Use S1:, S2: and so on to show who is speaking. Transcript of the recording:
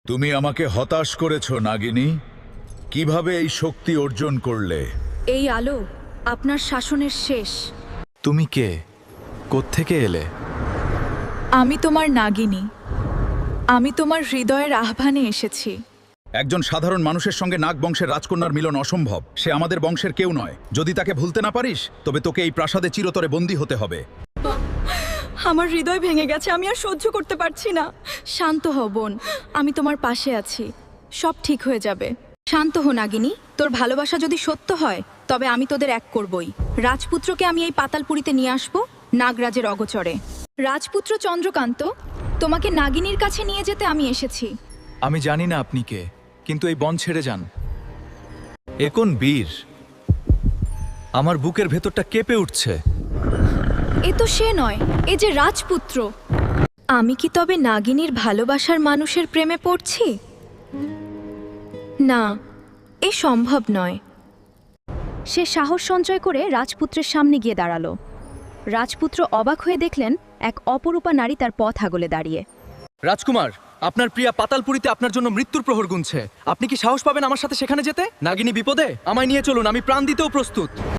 S1: তুমি আমাকে হতাশ করেছো নাগিনী। কিভাবে এই শক্তি অর্জন করলে?
S2: এই আলো আপনার শাসনের শেষ।
S3: তুমি কে? কোত্থেকে এলে?
S2: আমি তোমার নাগিনী। আমি তোমার হৃদয়ের আহ্বানে এসেছি।
S1: একজন সাধারণ মানুষের সঙ্গে নাগ বংশের রাজকন্যার মিলন অসম্ভব। সে আমাদের বংশের কেউ নয়। যদি তাকে ভুলতে না পারিস, তবে তোকে এই প্রাসাদে চিরতরে বন্দী হতে হবে।
S2: আমার হৃদয় ভেঙে গেছে, আমি আর সহ্য করতে পারছি না। শান্ত হও বোন, আমি তোমার পাশে আছি। সব ঠিক হয়ে যাবে। শান্ত হো নাগিনী। তোর ভালোবাসা যদি সত্য হয়, তবে আমি তোদের এক করবই। রাজপুত্রকে আমি এই পাতালপুরীতে নিয়ে আসবো, নাগরাজের অগচরে। রাজপুত্র চন্দ্রকান্ত, তোমাকে নাগিনীর কাছে নিয়ে যেতে আমি এসেছি।
S3: আমি জানি না আপনি কে, কিন্তু এই বন ছেড়ে যান। এ কোন বীর? আমার বুকের ভেতরটা কেঁপে উঠছে।
S2: এ তো সে নয়, এ যে রাজপুত্র। আমি কি তবে নাগিনীর ভালোবাসার মানুষের প্রেমে পড়ছি? না, এ সম্ভব নয়।
S4: সে সাহস সঞ্চয় করে রাজপুত্রের সামনে গিয়ে দাঁড়ালো। রাজপুত্র অবাক হয়ে দেখলেন এক অপরূপা নারী তার পথ আগলে দাঁড়িয়ে।
S3: রাজকুমার, আপনার প্রিয়া পাতালপুরীতে আপনার জন্য মৃত্যুর প্রহর গুনছে। আপনি কি সাহস পাবেন আমার সাথে সেখানে যেতে? নাগিনী বিপদে, আমায় নিয়ে চলুন, আমি প্রাণ দিতেও প্রস্তুত।